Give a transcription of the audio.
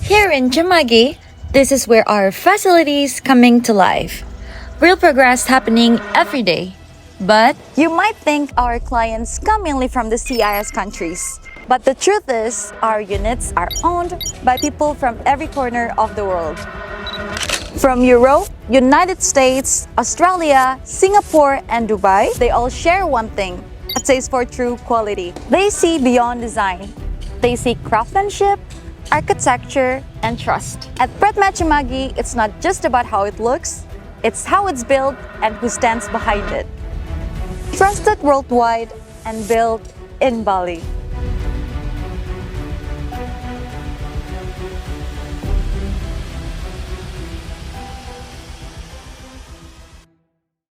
Here in Cemagi, this is where our facilities coming to life. Real progress happening every day. But you might think our clients come mainly from the CIS countries. But the truth is, our units are owned by people from every corner of the world. From Europe, United States, Australia, Singapore, and Dubai, they all share one thing: a taste for true quality. They see beyond design. They see craftsmanship, architecture, and trust. At Cemagi, it's not just about how it looks, it's how it's built and who stands behind it. Trusted worldwide and built in Bali.